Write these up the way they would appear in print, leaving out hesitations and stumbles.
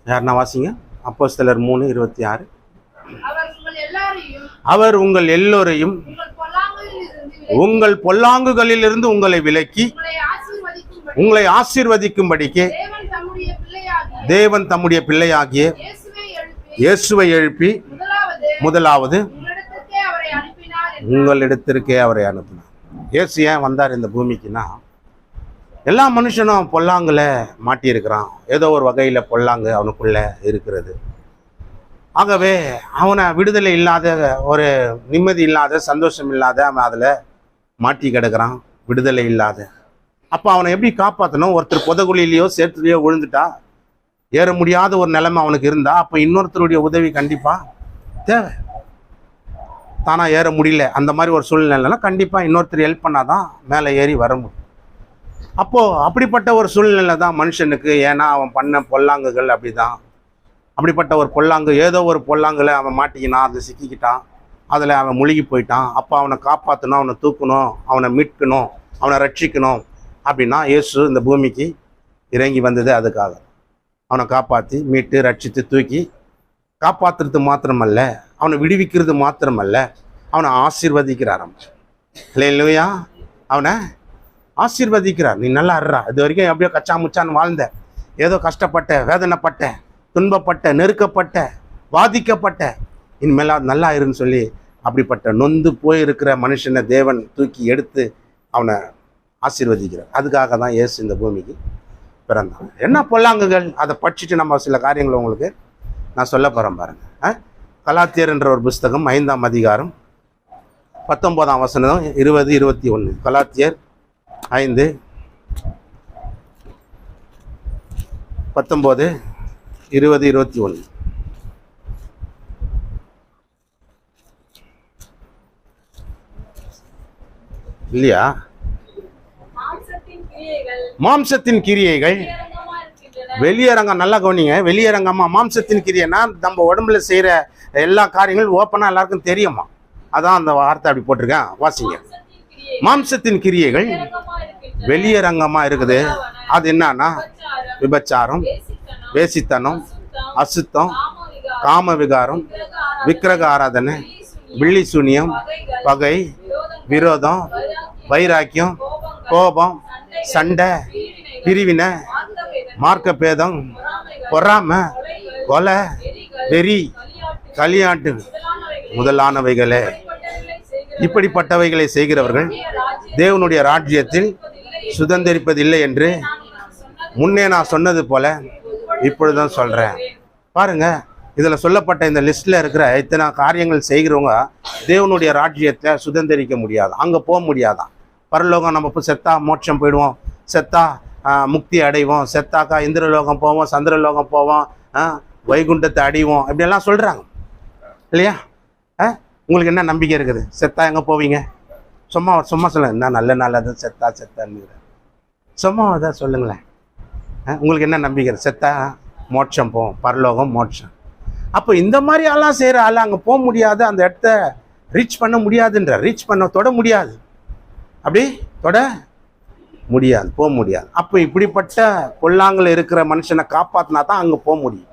யாருன்னா வாசிங்க. அப்போஸ்தலர் 3:26. அவர் உங்கள் எல்லோரையும் உங்கள் பொல்லாங்குகளிலிருந்து உங்களை விலக்கி உங்களை ஆசீர்வதிக்கும்படிக்கு தேவன் தம்முடைய பிள்ளையாகிய இயேசுவை எழுப்பி முதலாவது உங்களிடத்திற்கே அவரை அனுப்பினார். இயேசு ஏன் வந்தார் இந்த பூமிக்குன்னா, எல்லா மனுஷனும் பொல்லாங்குல மாட்டியிருக்கிறான். ஏதோ ஒரு வகையில் பொல்லாங்கு அவனுக்குள்ள இருக்கிறது. ஆகவே அவனை விடுதலை இல்லாத, ஒரு நிம்மதி இல்லாத, சந்தோஷம் இல்லாத, அவன் அதில் மாட்டி கிடக்கிறான், விடுதலை இல்லாத. அப்போ அவனை எப்படி காப்பாற்றணும்? ஒருத்தர் புதகுழியிலையோ சேற்றுலையோ விழுந்துட்டா ஏற முடியாத ஒரு நிலைமை அவனுக்கு இருந்தா, அப்போ இன்னொருத்தருடைய உதவி கண்டிப்பாக தேவை. தானாக ஏற முடியல அந்த மாதிரி ஒரு சூழ்நிலைனா கண்டிப்பாக இன்னொருத்தர் ஹெல்ப் பண்ணாதான் மேலே ஏறி வர முடியும். அப்போது அப்படிப்பட்ட ஒரு சூழ்நிலை தான் மனுஷனுக்கு. ஏன்னா அவன் பண்ண பொல்லாங்குகள் அப்படி தான். அப்படிப்பட்ட ஒரு பொல்லாங்கு, ஏதோ ஒரு பொல்லாங்குல அவன் மாட்டிக்கினான், அதை சிக்கிக்கிட்டான், அதில் அவன் முழுகி போயிட்டான். அப்போ அவனை காப்பாற்றணும், அவனை தூக்கணும், அவனை மீட்கணும், அவனை ரட்சிக்கணும். அப்படின்னா இயேசு இந்த பூமிக்கு இறங்கி வந்தது அதுக்காக. அவனை காப்பாற்றி மீட்டு ரட்சித்து தூக்கி காப்பாற்றுறது மாத்திரமல்ல, அவனை விடுவிக்கிறது மாத்திரமல்ல, அவனை ஆசீர்வதிக்கிறார். இல்லையா? அவனை ஆசீர்வதிக்கிறார். நீ நல்லா இருறா, இது வரைக்கும் எப்படியோ கச்சா முச்சான்னு வாழ்ந்த, ஏதோ கஷ்டப்பட்ட, வேதனைப்பட்ட, துன்பப்பட்ட, நெருக்கப்பட்ட, பாதிக்கப்பட்ட, இனிமேல் நல்லா இருன்னு சொல்லி அப்படிப்பட்ட நொந்து போயிருக்கிற மனுஷனை தேவன் தூக்கி எடுத்து அவனை ஆசீர்வதிக்கிறார். அதுக்காக தான் இயேசு இந்த பூமிக்கு பிறந்தான். என்ன பொல்லாங்குகள், அதை படிச்சுட்டு நம்ம சில காரியங்களை உங்களுக்கு நான் சொல்ல போகிறேன் பாருங்க. கலாத்தியர் என்ற ஒரு புஸ்தகம் 5ஆம் அதிகாரம் 19ஆம் வசனம் 20, 21. கலாத்தியர் 5, 19, 20, 21. இல்லையா? மாம்சத்தின் கிரியைகள் வெளியரங்கம், நல்லா கவனிங்க. வெளியரங்கமா மாம்சத்தின் கிரியைனா நம்ம உடம்புல செய்யற எல்லா காரியங்களும் ஓப்பனா எல்லாருக்கும் தெரியுமா? அதான் அந்த வார்த்தை அப்படி போட்டிருக்கேன், வாசிங்க. மாம்சத்தின் கிரியைகள் வெளியரங்கமா இருக்குது. அது என்னன்னா விபச்சாரம், வேசித்தனம், அசுத்தம், காம விகாரம், விக்கிரக ஆராதனை, வில்லி சூனியம், பகை, விரோதம், வைராக்கியம், கோபம், சண்டை, பிரிவினை, மார்க்க பேதம், பொறாமை, கொலை, வெறி, களியாட்டு முதலானவைகளே. இப்படிப்பட்டவைகளை செய்கிறவர்கள் தேவனுடைய ராஜ்யத்தில் சுதந்திரிப்பதில்லை என்று முன்னே நான் சொன்னது போல இப்பொழுதுதான் சொல்றேன். பாருங்க, இதுல சொல்லப்பட்ட இந்த லிஸ்ட்ல இருக்கிற இத்தனை காரியங்கள் செய்கிறவங்க தேவனுடைய ராஜ்யத்தை சுதந்திரிக்க முடியாது, அங்க போக முடியாதான். பரலோகம் நம்ம செத்தா மோட்சம் போயிடுவோம், செத்தா முக்தி அடைவோம், செத்தாக்கா இந்திரலோகம் போவோம், சந்திரலோகம் போவோம், வைகுண்டத்தை அடைவோம், இப்படியெல்லாம் சொல்றாங்க இல்லையா? உங்களுக்கு என்ன நம்பிக்கை இருக்குது? செத்தா எங்கே போவீங்க? சும்மா சும்மா சொல்லுங்க, என்ன நல்ல நல்லது செத்தா செத்தான்னு சும்மா தான் சொல்லுங்களேன். உங்களுக்கு என்ன நம்பிக்கை? செத்தா மோட்சம் போவோம், பரலோகம் மோட்சம். அப்போ இந்த மாதிரி ஆளாம் செய்கிற ஆள் அங்கே போக முடியாது, அந்த இடத்த ரீச் பண்ண முடியாதுன்ற, ரீச் பண்ண தொட முடியாது, அப்படி தொட முடியாது, போக முடியாது. அப்போ இப்படிப்பட்ட பொல்லாங்கில் இருக்கிற மனுஷனை காப்பாற்றினா தான் அங்கே போக முடியும்,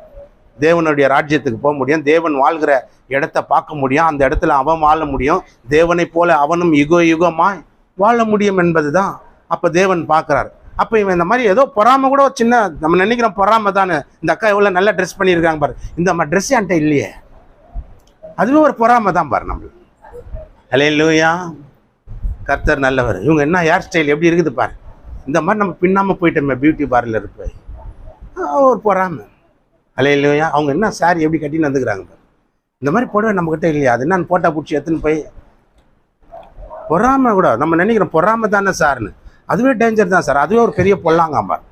தேவனுடைய ராஜ்யத்துக்கு போக முடியும், தேவன் வாழ்கிற இடத்த பார்க்க முடியும், அந்த இடத்துல அவன் வாழ முடியும், தேவனை போல அவனும் யுக யுகமாய் வாழ முடியும் என்பது தான் அப்போ தேவன் பார்க்குறாரு. அப்போ இவன் இந்த மாதிரி ஏதோ பொறாமை கூட சின்ன நம்ம நினைக்கிறோம் பொறாமை தானே, இந்த அக்கா எவ்வளோ நல்லா ட்ரெஸ் பண்ணியிருக்காங்க பாரு, இந்த மாதிரி ட்ரெஸ் என்கிட்ட இல்லையே, அதுவே ஒரு பொறாமை தான் பாரு நம்மளுக்கு. அல்லேலூயா, கர்த்தர் நல்லவர். இவங்க என்ன ஹேர் ஸ்டைல் எப்படி இருக்குது பாரு, இந்த மாதிரி நம்ம பின்னாமல் போயிட்டோமே பியூட்டி பார்லர் இருப்பேன், ஒரு பொறாமை. அல்லேலூயா. அவங்க என்ன சாரி எப்படி கட்டின்னு வந்துக்கிறாங்க பாரு, இந்த மாதிரி புடவை நம்மக்கிட்ட இல்லையா, அது என்னன்னு போட்டா பிடிச்சி எடுத்துன்னு போய் பொறாமை கூட நம்ம நினைக்கிறோம் பொறாமை தானே சார்னு, அதுவே டேஞ்சர் தான் சார், அதுவே ஒரு பெரிய பொல்லாங்காம்பார்.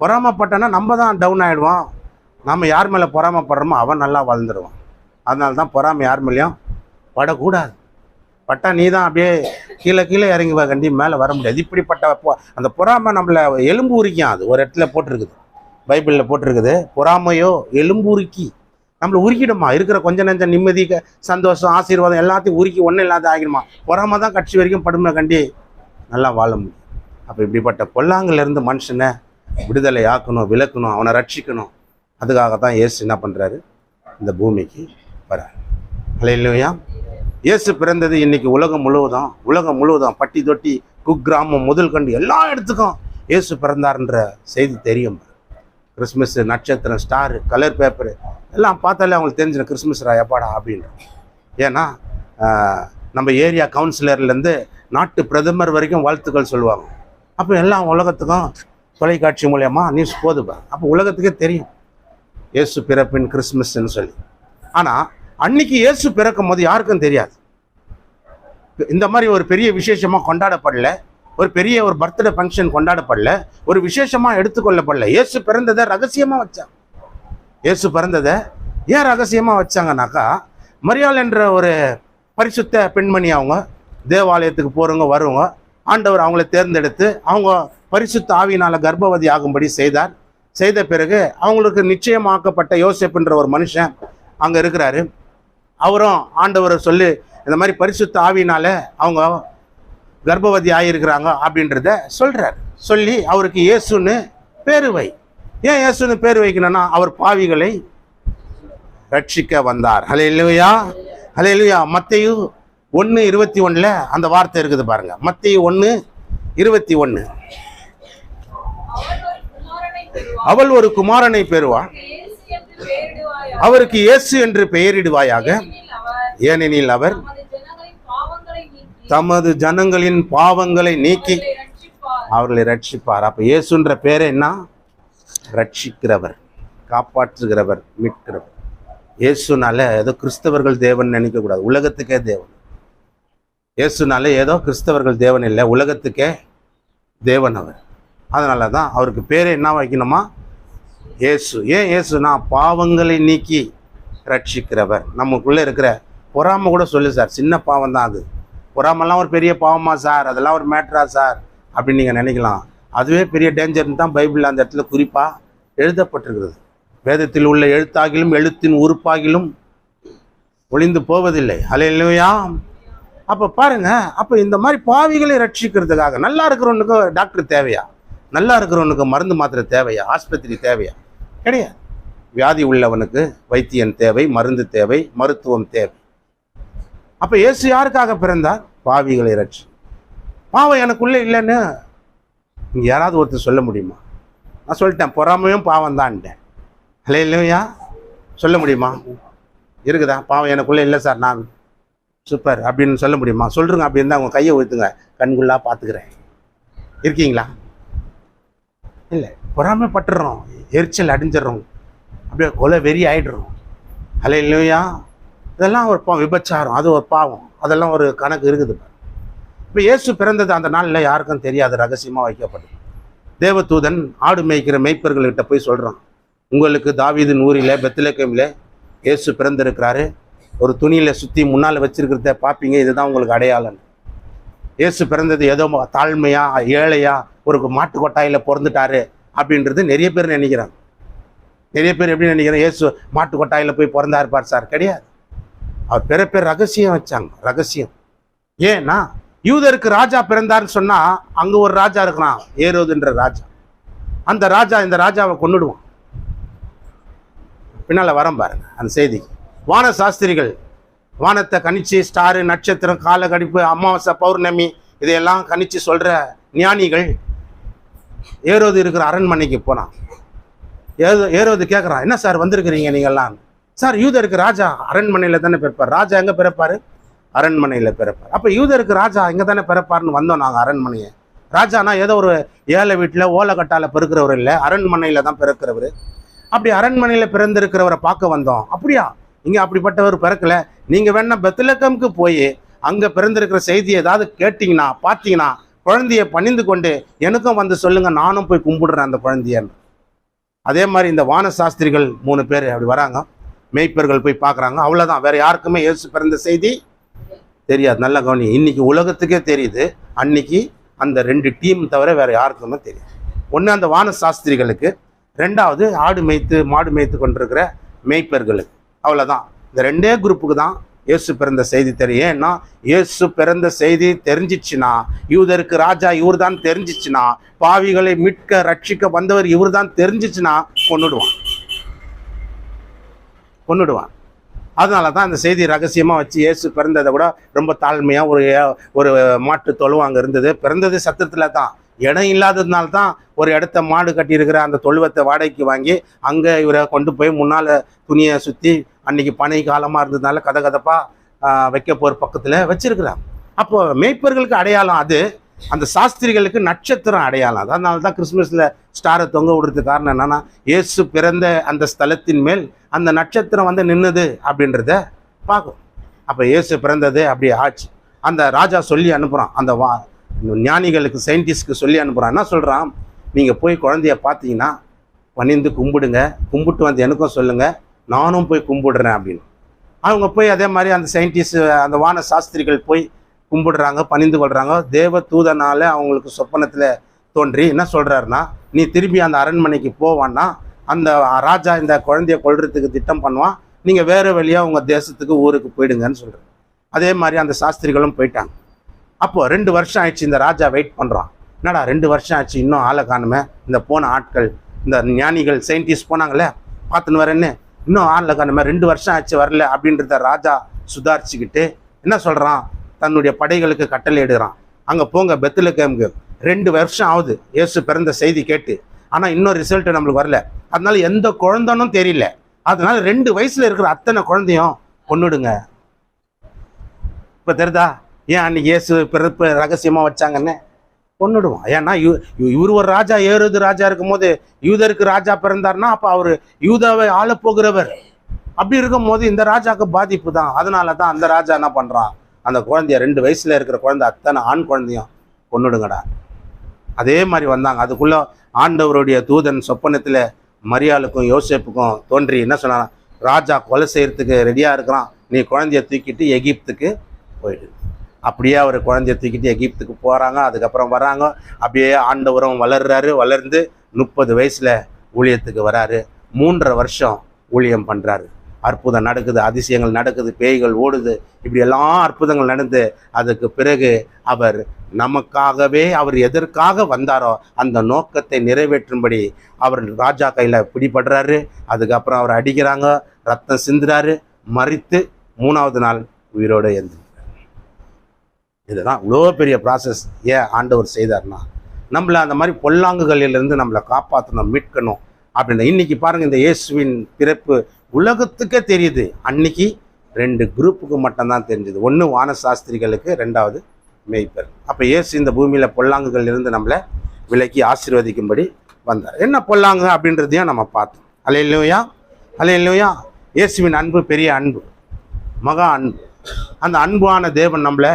பொறாமைப்பட்டோன்னா நம்ம தான் டவுன் ஆகிடுவோம், நம்ம யார் மேலே பொறாமைப்படுறோமோ அவன் நல்லா வளர்ந்துடுவான். அதனால தான் பொறாமை யார் மேலேயும் படக்கூடாது, பட்டா நீ தான் அப்படியே கீழே கீழே இறங்கி கண்டி மேலே வர முடியாது. இப்படிப்பட்ட அந்த பொறாமை நம்மளை எலும்பு உரிக்கும், அது ஒரு இடத்துல போட்டிருக்குது, பைபிளில் போட்டிருக்குது, பொறாமையோ எலும்பு உருக்கி நம்மளை உருக்கிடுமா, இருக்கிற கொஞ்சம் நெஞ்சம் நிம்மதி, சந்தோஷம், ஆசீர்வாதம் எல்லாத்தையும் உருக்கி ஒன்றும் இல்லாத ஆகிடுமா. பொறாமை தான் கட்சி வரைக்கும் படுமை கண்டி நல்லா வாழ முடியும். அப்போ இப்படிப்பட்ட பொல்லாங்கிலிருந்து மனுஷனை விடுதலை ஆக்கணும், விளக்கணும், அவனை ரட்சிக்கணும். அதுக்காக தான் இயேசு என்ன பண்ணுறாரு, இந்த பூமிக்கு வரார். அல்லேலூயா. இயேசு பிறந்தது இன்னைக்கு உலகம் முழுவதும் பட்டி தொட்டி குக்கிராமம் முதல் கண்டு எல்லா இடத்துக்கும் இயேசு பிறந்தார்ன்ற செய்தி தெரியும். கிறிஸ்மஸ் நட்சத்திரம், ஸ்டாரு, கலர் பேப்பரு எல்லாம் பார்த்தாலே அவங்களுக்கு தெரிஞ்சிடும் கிறிஸ்மஸ் எப்பாடா அப்படின்னு. ஏன்னா நம்ம ஏரியா கவுன்சிலர்லேருந்து நாட்டு பிரதமர் வரைக்கும் வாழ்த்துக்கள் சொல்லுவாங்க. அப்போ எல்லாம் உலகத்துக்கும் தொலைக்காட்சி மூலயமா நியூஸ் போதுப்பா. அப்போ உலகத்துக்கே தெரியும் இயேசு பிறப்பின் கிறிஸ்மஸ்ன்னு சொல்லி. ஆனால் அன்னைக்கு இயேசு பிறக்கும் போது யாருக்கும் தெரியாது. இந்த மாதிரி ஒரு பெரிய விசேஷமாக கொண்டாடப்படல, ஒரு பர்த்டே ஃபங்க்ஷன் கொண்டாடப்படல, ஒரு விசேஷமாக எடுத்துக்கொள்ளப்படல. இயேசு பிறந்ததை ரகசியமாக வச்சாங்க. இயேசு பிறந்ததை ஏன் ரகசியமாக வச்சாங்கனாக்கா, மரியாள் என்ற ஒரு பரிசுத்த பெண்மணி, அவங்க தேவாலயத்துக்கு போகிறவங்க வருவங்க, ஆண்டவர் அவங்கள தேர்ந்தெடுத்து அவங்க பரிசுத்த ஆவியினால் கர்ப்பவதி ஆகும்படி செய்தார். செய்த பிறகு அவங்களுக்கு நிச்சயமாக்கப்பட்ட யோசேப்புன்ற ஒரு மனுஷன் அங்கே இருக்கிறாரு. அவரும் ஆண்டவரை சொல்லி இந்த மாதிரி பரிசுத்த ஆவியினால அவங்க கர்ப்பவதி ஆகியிருக்கிறாங்க அப்படின்றத சொல்கிறார். சொல்லி அவருக்கு இயேசுன்னு பேர் வை. ஏன் இயேசுன்னு பேர் வைக்கணும்னா, அவர் பாவிகளை ரட்சிக்க வந்தார். ஹல்லேலூயா, ஹல்லேலூயா. மத்தேயு 1:21 அந்த வார்த்தை இருக்குது பாருங்க. மத்தேயு 1:21. அவள் ஒரு குமாரனை பெறுவாள், அவருக்கு இயேசு என்று பெயரிடுவாயாக, ஏனெனில் அவர் தமது ஜனங்களின் பாவங்களை நீக்கி அவர்களை ரட்சிப்பார். அப்ப இயேசுன்ற பேரை என்ன? ரட்சிக்கிறவர், காப்பாற்றுகிறவர், மீட்கிறவர். இயேசுனால ஏதோ கிறிஸ்தவர்கள் தேவன் நினைக்க கூடாது, உலகத்துக்கே தேவன். இயேசுனால ஏதோ கிறிஸ்தவர்கள் தேவன் இல்லை, உலகத்துக்கே தேவன் அவர். அதனால தான் அவருக்கு பேரை என்ன வைக்கணுமா? இயேசு. ஏன் இயேசுனா பாவங்களை நீக்கி ரட்சிக்கிறவர். நமக்குள்ளே இருக்கிற பொறாமை கூட சொல்லு சார், சின்ன பாவம் தான் அது. பொறாமெல்லாம் ஒரு பெரிய பாவமா சார், அதெல்லாம் ஒரு மேட்ரா சார் அப்படின்னு நீங்கள் நினைக்கலாம். அதுவே பெரிய டேஞ்சர்னு தான் பைபிளில் அந்த இடத்துல குறிப்பாக எழுதப்பட்டிருக்கிறது. வேதத்தில் உள்ள எழுத்தாகிலும் எழுத்தின் உறுப்பாகிலும் ஒளிந்து போவதில்லை. அல்லேலூயா. அப்போ பாருங்க, அப்போ இந்த மாதிரி பாவிகளை ரட்சிக்கிறதுக்காக நல்லா இருக்கிறவனுக்கு டாக்டர் தேவையா? நல்லா இருக்கிறவனுக்கு மருந்து மாத்திரை தேவையா? ஆஸ்பத்திரி தேவையா? கிடையாது. வியாதி உள்ளவனுக்கு வைத்தியன் தேவை, மருந்து தேவை, மருத்துவம் தேவை. அப்போ இயேசு யாருக்காக பிறந்தார்? பாவிகளை ரட்சி. பாவம் எனக்குள்ளே இல்லைன்னு இங்கே யாராவது ஒருத்தர் சொல்ல முடியுமா? நான் சொல்லிட்டேன், பொறாமையும் பாவம் தான்ட்டேன். அல்லேலூயா. சொல்ல முடியுமா? இருக்குதா? பாவம் எனக்குள்ளே இல்லை சார், நான் சூப்பர் அப்படின்னு சொல்ல முடியுமா? சொல்கிறேங்க. அப்படி இருந்தால் அவங்க கையை ஊற்றுங்க, கண்குள்ளா பார்த்துக்கிறேன். இருக்கீங்களா? இல்லை. பொறாமைப்பட்டுறோம், எரிச்சல் அடிஞ்சிடறோம், அப்படியே கொலை வெறி ஆகிடுறோம். அல்லேலூயா. இதெல்லாம் ஒரு பாவம். விபச்சாரம் அது ஒரு பாவம். அதெல்லாம் ஒரு கணக்கு இருக்குது. இப்போ இயேசு பிறந்தது அந்த நாளில் யாருக்கும் தெரியாது, ரகசியமாக வைக்கப்பட்டது. தேவதூதன் ஆடு மேய்க்கிற மேய்ப்பர்கள்கிட்ட போய் சொல்கிறான், உங்களுக்கு தாவீதின் ஊரில் பெத்லகேமில் இயேசு பிறந்திருக்கிறாரு, ஒரு துணியில் சுற்றி முன்னால் வச்சிருக்கிறத பார்ப்பீங்க, இதுதான் உங்களுக்கு அடையாளம். இயேசு பிறந்தது ஏதோ தாழ்மையா ஏழையா ஒரு மாட்டு கொட்டாயில் பிறந்துட்டாரு அப்படின்றது நிறைய பேர் நினைக்கிறாங்க. நிறைய பேர் எப்படி நினைக்கிறேன், இயேசு மாட்டு கொட்டாயில் போய் பிறந்தா இருப்பார் சார். கிடையாது. அவர் பிறப்பேர் ரகசியம் வச்சாங்க, ரகசியம். ஏன்னா யூதருக்கு ராஜா பிறந்தாருன்னு சொன்னா அங்க ஒரு ராஜா இருக்கிறான், ஏரோதுன்ற ராஜா. அந்த ராஜா இந்த ராஜாவை கொன்னுடுவான். பின்னால வரம் பாருங்க அந்த செய்தி. வான சாஸ்திரிகள் வானத்தை கணிச்சு, ஸ்டாரு, நட்சத்திரம், கால கணிப்பு, அமாவாசை, பௌர்ணமி இதையெல்லாம் கணிச்சு சொல்ற ஞானிகள் ஏரோது இருக்கிற அரண்மனைக்கு போனான். ஏரோது கேட்குறான், என்ன சார் வந்திருக்கிறீங்க நீங்கள்லாம்? சார், யூதருக்கு ராஜா அரண்மனையில் தானே பிறப்பார். ராஜா எங்கே பிறப்பார்? அரண்மனையில் பிறப்பார். அப்போ யூதருக்கு ராஜா இங்கே தானே பிறப்பார்னு வந்தோம் நாங்கள் அரண்மனையை. ராஜானா ஏதோ ஒரு ஏழை வீட்டில் ஓலைக்கட்டால் பிறக்கிறவர் இல்லை, அரண்மனையில் தான் பிறக்கிறவர். அப்படி அரண்மனையில் பிறந்திருக்கிறவரை பார்க்க வந்தோம். அப்படியா? இங்கே அப்படிப்பட்டவர் பிறக்கல. நீங்கள் வேணா பெத்லகேமுக்கு போய் அங்கே பிறந்திருக்கிற செய்தியை ஏதாவது கேட்டிங்கன்னா பார்த்தீங்கன்னா குழந்தைய பணிந்து கொண்டு எனக்கும் வந்து சொல்லுங்கள், நானும் போய் கும்பிடுறேன் அந்த குழந்தையன்னு. அதே மாதிரி இந்த வான சாஸ்திரிகள் 3 பேர் அப்படி வராங்க, மேய்ப்பர்கள் போய் பார்க்குறாங்க. அவ்வளோதான், வேற யாருக்குமே இயேசு பிறந்த செய்தி தெரியாது. நல்ல கவனி, இன்னைக்கு உலகத்துக்கே தெரியுது, அன்னைக்கு அந்த 2 டீம் தவிர வேற யாருக்குமே தெரியாது. ஒன்று அந்த வான சாஸ்திரிகளுக்கு, 2வது ஆடு மேய்த்து மாடு மேய்த்து கொண்டிருக்கிற மேய்ப்பர்களுக்கு. அவ்வளோதான், இந்த 2 குரூப்புக்கு தான் இயேசு பிறந்த செய்தி தெரியும். ஏன்னா இயேசு பிறந்த செய்தி தெரிஞ்சிச்சுன்னா, யூதருக்கு ராஜா இவர் தான் தெரிஞ்சிச்சுன்னா, பாவிகளை மீட்க ரட்சிக்க வந்தவர் இவர் தான் தெரிஞ்சிச்சுன்னா கொன்னுடுவான். கொன்னுடுவான். அதனால தான் அந்த செய்தி ரகசியமாக வச்சு இயேசு பிறந்ததை கூட ரொம்ப தாழ்மையாக ஒரு மாட்டு தொழுவம் அங்கே இருந்தது. பிறந்தது சத்திரத்தில் தான், இடம் இல்லாததுனால தான் ஒரு இடத்த மாடு கட்டியிருக்கிற அந்த தொழுவத்தை வாடகைக்கு வாங்கி அங்கே இவரை கொண்டு போய் முன்னால் துணியை சுற்றி, அன்னைக்கு பனை காலமாக இருந்ததுனால கதகதப்பாக வைக்க போகிற பக்கத்தில் வச்சிருக்கிறாங்க. அப்போ மேய்ப்பர்களுக்கு அடையாளம் அது, அந்த சாஸ்திரிகளுக்கு நட்சத்திரம் அடையாளம். அதனால தான் கிறிஸ்மஸில் ஸ்டாரை தொங்க விடுறதுக்கு காரணம் என்னன்னா, இயேசு பிறந்த அந்த ஸ்தலத்தின் மேல் அந்த நட்சத்திரம் வந்து நின்னுது அப்படின்றத பார்க்கும். அப்போ இயேசு பிறந்தது அப்படி ஆச்சு. அந்த ராஜா சொல்லி அனுப்புகிறான், அந்த ஞானிகளுக்கு, சயின்டிஸ்ட்க்கு சொல்லி அனுப்புகிறான். என்ன சொல்கிறான், நீங்கள் போய் குழந்தைய பார்த்தீங்கன்னா பணிந்து கும்பிடுங்க, கும்பிட்டு வந்து எனக்கும் சொல்லுங்கள், நானும் போய் கும்பிடுறேன் அப்படின்னு. அவங்க போய் அதே மாதிரி அந்த சயின்டிஸ்ட், அந்த வான சாஸ்திரிகள் போய் கும்பிடுறாங்க, பணிந்து கொள்கிறாங்க. தேவ தூதனால அவங்களுக்கு சொப்பனத்தில் தோன்றி என்ன சொல்கிறாருன்னா, நீ திரும்பி அந்த அரண்மனைக்கு போவான்னா அந்த ராஜா இந்த குழந்தைய கொல்றதுக்கு திட்டம் பண்ணுவான், நீங்கள் வேறு வழியாக உங்கள் தேசத்துக்கு ஊருக்கு போயிடுங்கன்னு சொல்கிறார். அதே மாதிரி அந்த சாஸ்திரிகளும் போயிட்டாங்க. அப்போது 2 வருஷம் ஆயிடுச்சு, இந்த ராஜா வெயிட் பண்ணுறான். என்னடா 2 வருஷம் ஆச்சு, இன்னும் ஆளை காணுமே, இந்த போன ஆட்கள், இந்த ஞானிகள் சயின்டிஸ்ட் போனாங்களே பார்த்துன்னு வரேன்னு, இன்னும் ஆளை காணுமே, 2 வருஷம் ஆச்சு வரல அப்படின்றத ராஜா சுதாரிச்சுக்கிட்டு என்ன சொல்கிறான், தன்னுடைய படைகளுக்கு கட்டளை இடுகிறான், அங்கே போங்க பெத்லகேமுக்கு. 2 வருஷம் ஆகுது இயேசு பிறந்த செய்தி கேட்டு, ஆனால் இன்னும் ரிசல்ட் நம்மளுக்கு வரல. அதனால எந்த குழந்தைனும் தெரியல. அதனால 2 வயசுல இருக்கிற அத்தனை குழந்தையும் கொன்னுடுங்க. இப்போ தெரியுதா ஏன் அன்னைக்கு இயேசு பிறப்பு ரகசியமாக வச்சாங்கன்னு? கொன்னுடுவோம். ஏன்னா இவர் ஒரு ராஜா, ஏறுது ராஜா இருக்கும் போது யூதருக்கு ராஜா பிறந்தார்னா அப்போ அவர் யூதாவை ஆள போகிறவர். அப்படி இருக்கும் போது இந்த ராஜாவுக்கு பாதிப்பு தான். அதனால தான் அந்த ராஜா என்ன பண்ணுறான், அந்த குழந்தைய 2 வயசுல இருக்கிற குழந்தை அத்தனை ஆண் குழந்தையும் கொன்னுடுங்கடா. அதே மாதிரி வந்தாங்க. அதுக்குள்ள ஆண்டவருடைய தூதன் சொப்பனத்தில் மரியாளுக்கும் யோசேப்புக்கும் தோன்றி என்ன சொன்னான், ராஜா கொலை செய்யறதுக்கு ரெடியாக இருக்கிறான், நீ குழந்தைய தூக்கிட்டு எகிப்துக்கு போயிடு. அப்படியே அவர் குழந்தைய தூக்கிட்டு எகிப்துக்கு போகிறாங்க. அதுக்கப்புறம் வராங்க. அப்படியே ஆண்டவரும் வளர்றாரு. வளர்ந்து 30 வயசில் ஊழியத்துக்கு வராரு. 3.5 வருஷம் ஊழியம் பண்ணுறாரு. அற்புதம் நடக்குது, அதிசயங்கள் நடக்குது, பேய்கள் ஓடுது, இப்படி எல்லாம் அற்புதங்கள் நடந்து அதுக்கு பிறகு அவர் நமக்காகவே, அவர் எதற்காக வந்தாரோ அந்த நோக்கத்தை நிறைவேற்றும்படி அவர் ராஜா கையில் பிடிபடுறாரு. அதுக்கப்புறம் அவர் அடிக்கிறாங்க, ரத்தம் சிந்துறாரு, மறித்து 3ஆவது நாள் உயிரோடு எழுந்து. இதுதான் இவ்வளோ பெரிய ப்ராசஸ். ஏன் ஆண்டவர் செய்தார்னா, நம்மளை அந்த மாதிரி பொல்லாங்குகளிலிருந்து நம்மளை காப்பாற்றணும், மீட்கணும் அப்படின்ற. இன்னைக்கு பாருங்கள், இந்த இயேசுவின் பிறப்பு உலகத்துக்கே தெரியுது. அன்னைக்கு 2 குரூப்புக்கு மட்டும்தான் தெரிஞ்சுது. ஒன்று வான சாஸ்திரிகளுக்கு, 2வது மேய்ப்பர். அப்போ இயேசு இந்த பூமியில் பொல்லாங்குகள் இருந்து நம்மளை விலக்கி ஆசீர்வதிக்கும்படி வந்தார். என்ன பொல்லாங்கு அப்படின்றதையும் நம்ம பார்த்தோம். அல்லேலூயா, அல்லேலூயா. இயேசுவின் அன்பு பெரிய அன்பு, மகா அன்பு. அந்த அன்பான தேவன் நம்மளை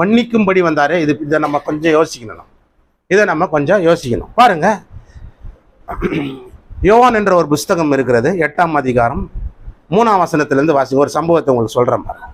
மன்னிக்கும்படி வந்தாரே, இதை நம்ம கொஞ்சம் யோசிக்கணும். பாருங்க, யோவான் என்ற ஒரு புஸ்தகம் இருக்கிறது, 8ஆம் அதிகாரம் 3ஆம் வசனத்திலிருந்து வாசிங்க. ஒரு சம்பவத்தை உங்களுக்கு சொல்கிறேன் பாருங்க.